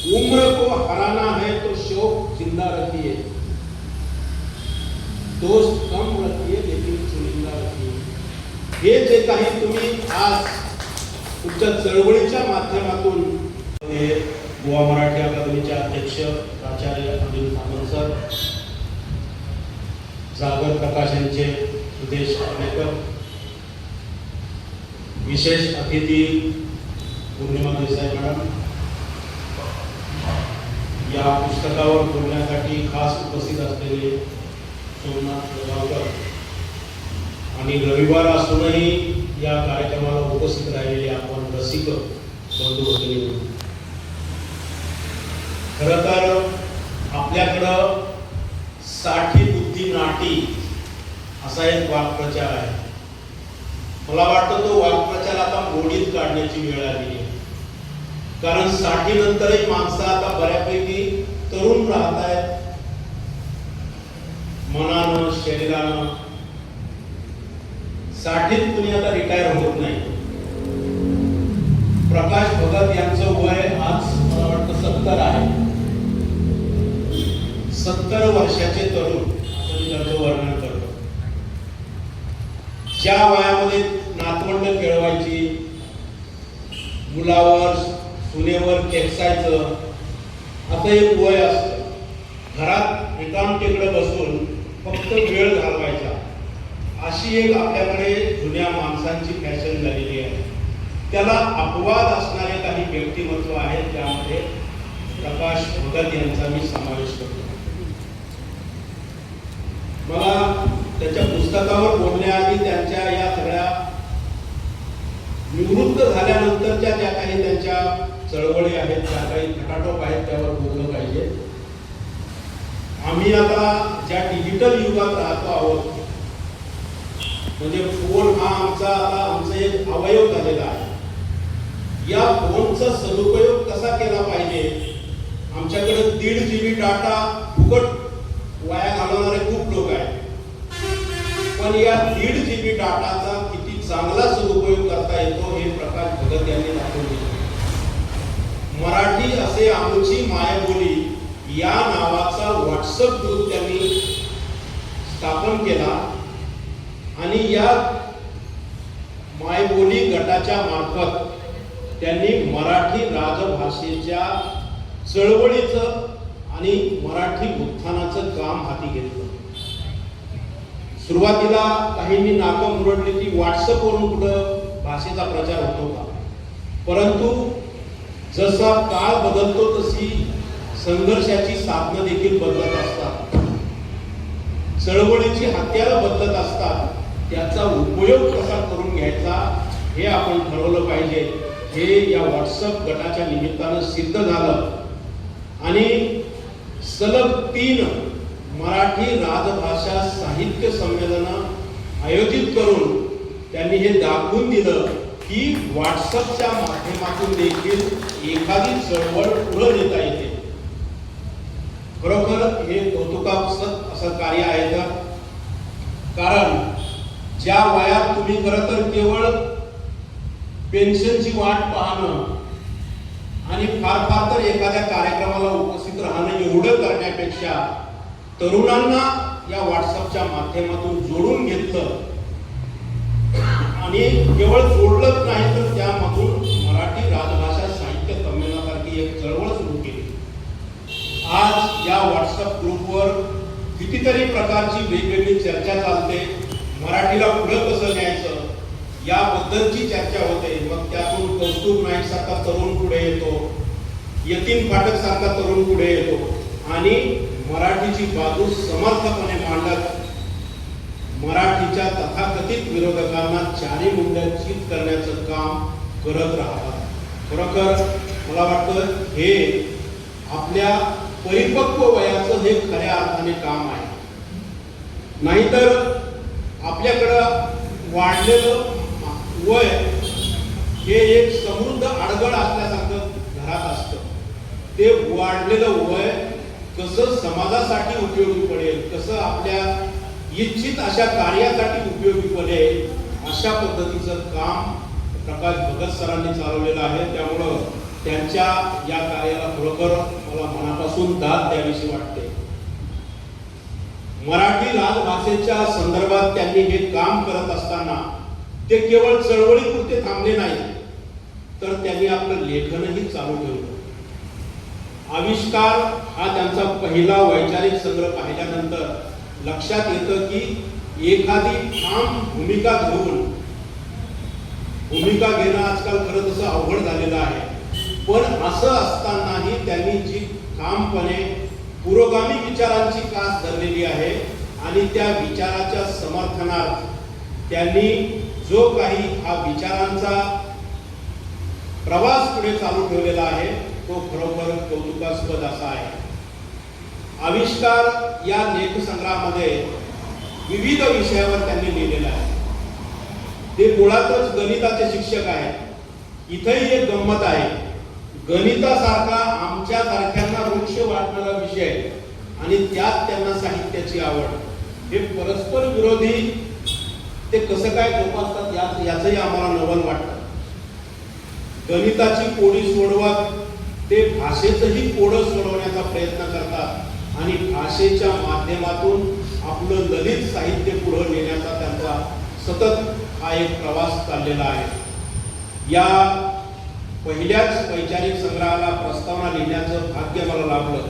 उम्र को हराना है तो शौक जिंदा रखिए, दोस्त कम रखिए लेकिन चुनिंदा रखिए. हे जे काही तुम्ही आज तुमच्या चळवळीच्या माध्यमातून गोवा मराठी अकादमीचे अध्यक्ष प्राचार्य अनिल सामंत सर, जागर प्रकाश यांचे सुदेश आंबेकर, विशेष अतिथी पूर्णिमा देसाई मॅडम, या पुस्तकावर बोलण्यासाठी खास उपस्थित असलेले सोमनाथ गावकर आणि रविवार असूनही या कार्यक्रमाला उपस्थित राहिलेले आपण रसिक बंधू भगिनी. खरं तर आपल्याकडं साठी बुद्धी नाटी असा एक वाक्प्रचार आहे. मला वाटतं तो वाक्प्रचार आता मोडीत काढण्याची वेळ आली आहे. कारण 60 नंतरही माणसं आता बऱ्यापैकी तरुण राहत आहेत, मनानं शरीरानं. 60त कुणी आता रिटायर होत नाही. प्रकाश भगत यांचं वय आज मला वाटतं 70 आहे. 70 वर्षाचे तरुण असं मी त्याचं वर्णन करतो. ज्या वयामध्ये नातवंड खेळवायची, मुलावर सुनेवर खेचायचं, असं एक वय असतं. घरात एकांतेकडे बसून फक्त वेळ घालवायचा, अशी एक आपल्याकडे जुन्या माणसांची फॅशन झालेली आहे. त्याला अपवाद असणारे काही व्यक्तिमत्व आहेत, त्यामध्ये प्रकाश भगत यांचा मी समावेश करतो. मला त्याच्या पुस्तकावर बोलण्याआधी त्यांच्या या सगळ्या निवृत्त झाल्यानंतरच्या ज्या काही त्यांच्या चळवळी आहेत, ज्या काही खटाटोप आहेत, त्यावर बोललं पाहिजे. आम्ही आता ज्या डिजिटल युगात राहतो आहोत, म्हणजे फोन हा आमचा एक अवयव झालेला आहे. या फोनचा सदुपयोग कसा केला पाहिजे? आमच्याकडे 1.5 GB डाटा फुकट वाया घालवणारे खूप लोक आहेत. पण या 1.5 GB डाटाचा किती चांगला सदुपयोग करता येतो हे प्रकाश भगत यांनी दाखवून दिले. मराठी असे आमची मायबोली या नावाचा व्हॉट्सअप ग्रुप त्यांनी स्थापन केला आणि या मायबोली गटाच्या मार्फत त्यांनी मराठी राजभाषेच्या चळवळीचं आणि मराठी उत्थानाचं काम हाती घेतलं. सुरुवातीला काहींनी नाकं मुरडली की व्हॉट्सअपवरून कुठं भाषेचा प्रचार होत नव्हता. परंतु जसा काळ बदलतो तशी संघर्षाची साधनं देखील बदलत असतात, चळवळीची हत्यारं बदलत असतात. त्याचा उपयोग कसा करून घ्यायचा हे आपण ठरवलं पाहिजे. हे या व्हॉट्सअप गटाच्या निमित्तानं सिद्ध झालं आणि सलग 3 मराठी राजभाषा साहित्य संमेलनं आयोजित करून त्यांनी हे दाखवून दिलं की व्हॉट्सअपच्या माध्यमातून देखील एखादी चळवळ पुढे नेता येते. खरोखर हे कौतुकास्पद असं कार्य आहे का? कारण ज्या वयात तुम्ही खरं तर केवळ पेन्शनची वाट पाहणं आणि फार तर एखाद्या कार्यक्रमाला उपस्थित राहणं एवढं करण्यापेक्षा तरुणांना या व्हॉट्सअपच्या माध्यमातून जोडून घेतलं आणि केवळ जोडलंच नाही तर त्यामधून मराठी राजभाषा साहित्य संमेलनासारखी एक चळवळ सुरू केली. आज या व्हॉट्सअप ग्रुपवर कितीतरी प्रकारची वेगवेगळी चर्चा चालते. मराठीला पुढे कसं न्यायचं याबद्दलची चर्चा होते. मग त्यातून कौस्तुभ नाईक सारखा तरुण पुढे येतो, यतीन पाठक सारखा तरुण पुढे येतो आणि मराठीची बाजू समर्थपणे मांडत मराठीच्या तथाकथित विरोधकांना चारी मुंड्याचीत करण्याचं काम करत राहतात. खरोखर मला वाटतं हे आपल्या परिपक्व वयाचं हे खऱ्या अर्थाने काम आहे. नाहीतर आपल्याकडं वाढलेलं वय हे एक समृद्ध अडगळ असल्यासारखं घरात असतं. ते वाढलेलं वय कसं समाजासाठी उपयोगी पडेल, कसं आपल्या इच्छित अशा कार्यासाठी उपयोगी पडेल, अशा पद्धतीचं काम प्रकाश भगत सरांनी चालवलेलं आहे. त्यामुळं त्यांच्या या कार्याला खरोखर मला मनापासून दाद द्यावीशी वाटते. मराठी राजभाषेच्या संदर्भात त्यांनी हे काम करत असताना ते केवळ चळवळीपुरते थांबले नाही, तर त्यांनी आपलं लेखनही चालू ठेवलं. आविष्कार हा त्यांचा पहिला वैचारिक संग्रह पाहिल्यानंतर लक्षात येतं की एखादी ठाम भूमिका घेऊन, भूमिका घेणं आजकाल खरं तसं अवघड झालेलं आहे, पण असं असतानाही त्यांनी जी ठामपणे पुरोगामी विचारांची कास धरलेली आहे आणि त्या विचाराच्या समर्थनार्थ त्यांनी जो काही हा विचारांचा प्रवास पुढे चालू ठेवलेला आहे तो खरोखर कौतुकास्पद असा आहे. आविष्कार या लेख संग्रहामध्ये विविध विषयावर त्यांनी लिहिलेलं आहे. ते मुळातच गणिताचे शिक्षक आहेत. इथेही एक गंमत आहे, गणितासारखा आमच्या सारख्यांना वृक्ष वाटणारा विषय आणि त्यात त्यांना साहित्याची आवड, हे परस्पर विरोधी ते कसं काय जोपासतात याचंही आम्हाला नवल वाटतं. गणिताची कोडी सोडवत ते भाषेचंही कोडं सोडवण्याचा प्रयत्न करतात आणि भाषेच्या माध्यमातून आपलं ललित साहित्य पुढे नेण्याचा त्यांचा सतत हा एक प्रवास चाललेला आहे. या पहिल्याच वैचारिक संग्रहाला प्रस्तावना लिहिण्याचं भाग्य मला लाभलं.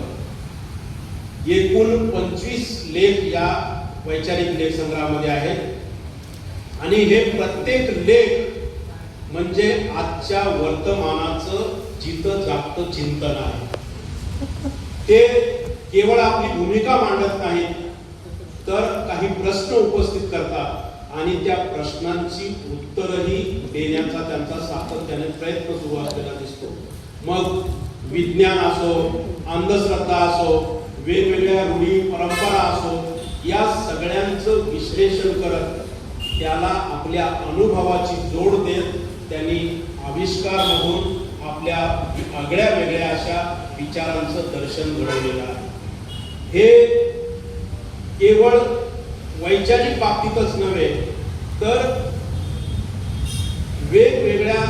एकूण 25 लेख या वैचारिक लेख संग्रहामध्ये आहेत आणि हे प्रत्येक लेख म्हणजे आजच्या वर्तमानाचं जिथं जागतं चिंतन आहे. ते केवळ आपली भूमिका मांडत नाहीत, तर काही प्रश्न उपस्थित करतात आणि त्या प्रश्नांची उत्तरही देण्याचा त्यांचा सातत्याने प्रयत्न सुरू असलेला दिसतो. मग विज्ञान असो, अंधश्रद्धा असो, वेगवेगळ्या रूढी परंपरा असो, या सगळ्यांचं विश्लेषण करत त्याला आपल्या अनुभवाची जोड देत त्यांनी आविष्कारमधून आपल्या आगळ्या वेगळ्या अशा विचारांचं दर्शन घडवलेलं आहे. हे केवळ वैचारिक बाबतीतच नव्हे, तर वेगवेगळ्या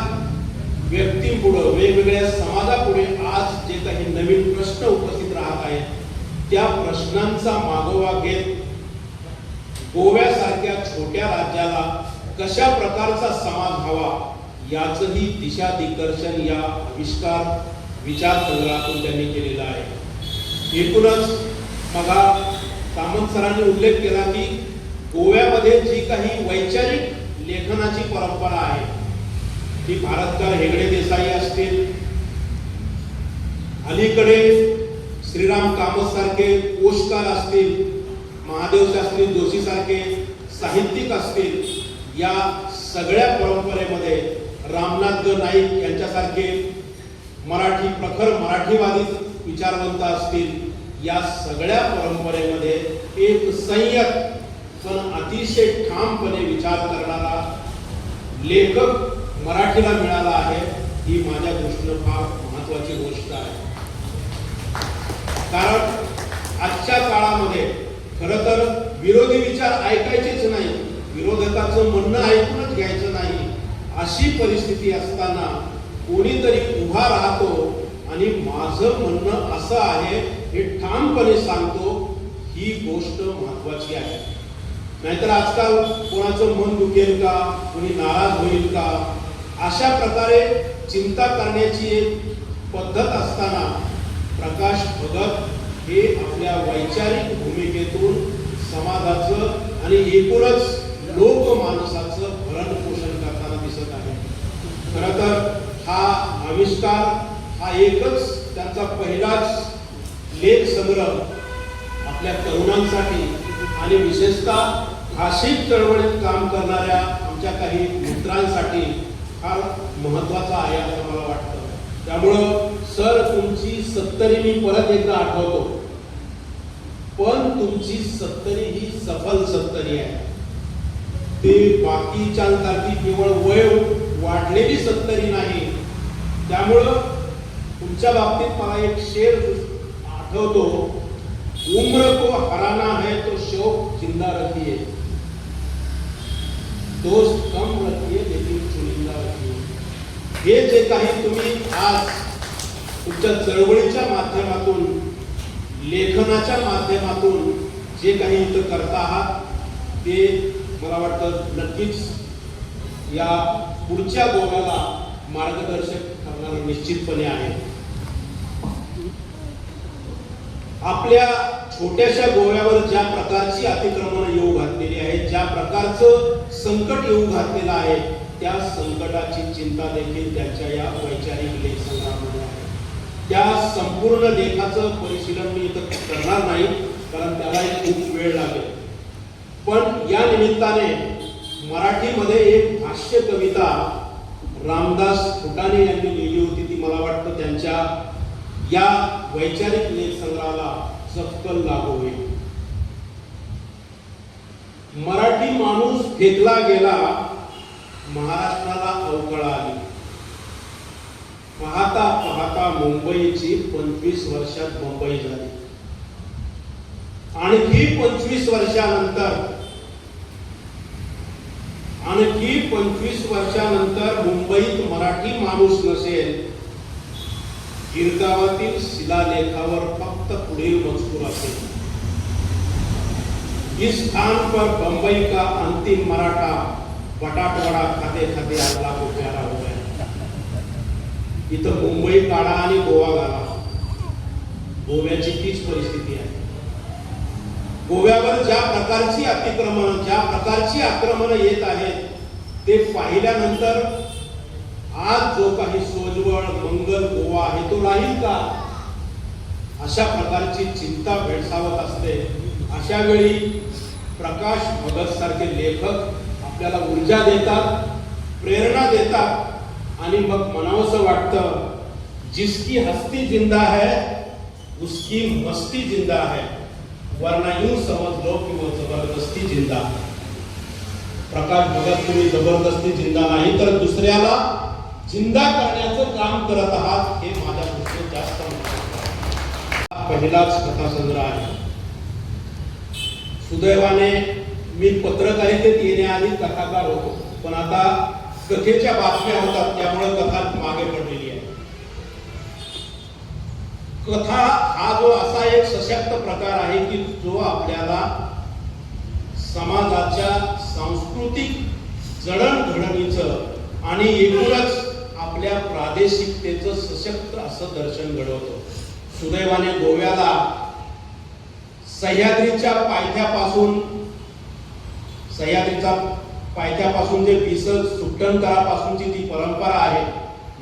व्यक्तींपुढे, वेगवेगळ्या समाजापुढे आज जे काही नवीन प्रश्न उपस्थित राहत आहेत त्या प्रश्नांचा मागोवा घेत गोव्यासारख्या छोट्या राज्याला कशा प्रकारचा समाज हवा याचंही दिशा दिग्दर्शन या आविष्कार विचार संग्रहातून त्यांनी केलेलं आहे. एकूणच बघा, सामंत सरांनी उल्लेख केला की गोव्यामध्ये जी काही वैचारिक लेखनाची परंपरा आहे ती भारतकार हेगडे देसाई असतील, अलीकडे श्रीराम कामत सारखे कोशकार असतील, महादेव शास्त्री जोशी सारखे साहित्यिक असतील, या सगळ्या परंपरेमध्ये रामनाथ ग नाईक यांच्यासारखे मराठी प्रखर मराठीवादी विचारवंत असतील, या सगळ्या परंपरेमध्ये एक संयत पण अतिशय ठामपणे विचार करणारा लेखक मराठीला मिळाला आहे. ही माझ्या दृष्टीनं फार महत्वाची गोष्ट आहे. कारण आजच्या काळामध्ये खरं तर विरोधी विचार ऐकायचेच नाही, विरोधकाचं म्हणणं ऐकूनच घ्यायचं नाही, अशी परिस्थिती असताना कोणीतरी उभा राहतो आणि माझं म्हणणं असं आहे हे ठामपणे सांगतो, ही गोष्ट महत्वाची आहे. नाहीतर आजकाल कोणाचं मन दुखेल का, कोणी नाराज होईल का, अशा प्रकारे चिंता करण्याची एक पद्धत असताना प्रकाश भगत हे आपल्या वैचारिक भूमिकेतून समाजाचं आणि एकूणच लोकमानसाचं भरण पोषण करताना दिसत आहे. खरं तर हा आविष्कार हा एकच त्यांचा पहिलाच लेख संग्रह आपल्या तरुणांसाठी आणि विशेषतः भाषिक चळवळीत काम करणाऱ्या आमच्या काही मित्रांसाठी फार महत्वाचा आहे असं मला वाटतं. त्यामुळं सर, तुमची 70 मी परत एकदा आठवतो, पण तुमची 70 ही सफल 70 आहे. ते बाकीच्यांसाठी केवळ वय वाढलेली 70 नाही. त्यामुळं तुमच्या बाबतीत मला एक शेर आठवतो, उम्र को हराना है तो शौक जिंदा रखिए, दोस्त कम रखिए लेकिन चुनिंदा रखिए. हे जे काही तुम्ही आज तुमच्या चळवळीच्या माध्यमातून, लेखनाच्या माध्यमातून जे काही इथं करता आहात ते मला वाटतं नक्कीच या पुढच्या गोव्याला मार्गदर्शक करणारं निश्चितपणे आहे. आपल्या छोट्याशा गोव्यावर ज्या प्रकारची अतिक्रमण येऊ घातलेली आहे, ज्या प्रकारचं संकट येऊ घातलेलं आहे, त्या संकटाची चिंता देखील त्यांच्या या वैचारिक लेख संग्रहामध्ये आहे. त्या संपूर्ण लेखाचं परिशीलन मी इथं करणार नाही, कारण त्यालाही खूप वेळ लागेल. पण या निमित्ताने मराठीमध्ये एक भाष्य कविता रामदास फुटाणे यांनी लिहिली होती. ती मला वाटतं त्यांच्या या वैचारिक लेख संग्रहाला चपकल लागू होईल. मराठी माणूस फेकला गेला, महाराष्ट्राला अवकळा आली. पाहता पाहता मुंबईची 25 वर्षात मुंबई झाली. आणखी 25 वर्षानंतर मुंबईत मराठी माणूस नसेल. गिरगावातील शिलालेखावर फक्त पुढील मजकूर असेल, इस स्थान पर बंबई का अंतिम मराठा बटाटवडा खाते खाते अल्लाह को प्यारा हो गया. इथं मुंबई काढा आणि गोवा घाला. गोव्याची तीच परिस्थिती आहे. गोव्यावर ज्या प्रकारची अतिक्रमण, ज्या प्रकारची आक्रमण येत आहेत ते पाहिल्यानंतर आज जो काही सोज्वळ मंगल गोवा आहे तो राहील का, अशा प्रकारची चिंता भेडसावत असते. अशा वेळी प्रकाश भगत सारखे लेखक आपल्याला ऊर्जा देतात, प्रेरणा देतात आणि मग म्हणावंसं वाटतं, जिसकी हस्ती जिंदा है उसकी मस्ती जिंदा है, वरना यूं समझ लो कि वो जबरदस्ती जिंदा. प्रकाश भगत तुम्ही जबरदस्ती जिंदा नाही तर दुसऱ्याला जिंदा करण्याचं काम करत आहात, हे माझ्या दृष्टीने जास्त पहिलाच कथासंग्रह आहे. सुदैवाने मी पत्रकारितेत येण्याआधी कथाकार होतो, पण आता कथेच्या बातम्या होतात, त्यामुळे कथा मागे पडलेली आहे. कथा हा जो असा एक सशक्त प्रकार आहे की जो आपल्याला समाजाच्या सांस्कृतिक जडणघडणीचं आणि एकूणच आपल्या प्रादेशिकतेचं सशक्त असं दर्शन घडवतो. सुदैवाने गोव्याला सह्याद्रीच्या पायथ्यापासून जे बिसक सुट्टणकरापासूनची ती परंपरा आहे.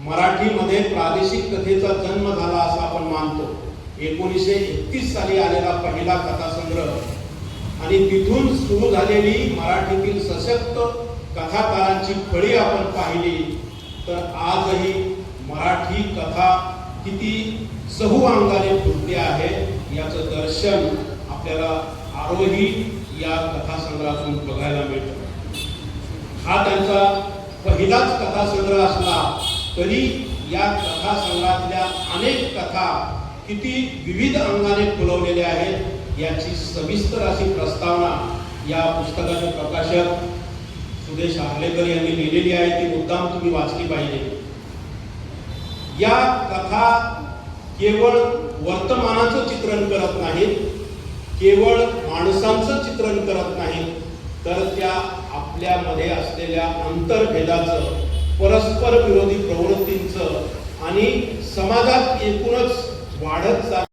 मराठीमध्ये प्रादेशिक कथेचा जन्म झाला असं आपण मानतो. 1931 साली आलेला पहिला कथासंग्रह आणि तिथून सुरू झालेली मराठीतील सशक्त कथाकारांची फळी आपण पाहिली तर आजही मराठी कथा किती चहूअंगाने फुटली आहे याचं दर्शन आपल्याला आरोही या कथासंग्रहातून बघायला मिळतं. हा त्यांचा पहिलाच कथासंग्रह असला तरी या कथासंग्रहातल्या अनेक कथा किती विविध अंगाने फुलवलेल्या आहेत याची सविस्तर अशी प्रस्तावना या पुस्तकाचे प्रकाशक सुदेश आर्लेकर यांनी लिहिलेली आहे. ती मुद्दाम तुम्ही वाचली पाहिजे. या कथा केवळ वर्तमानाचं चित्रण करत नाहीत, केवळ माणसांचं चित्रण करत नाहीत, तर त्या आपल्यामध्ये असलेल्या अंतर्भेदाचं, परस्पर विरोधी प्रवृत्तींचं आणि समाजात एकूणच वाढत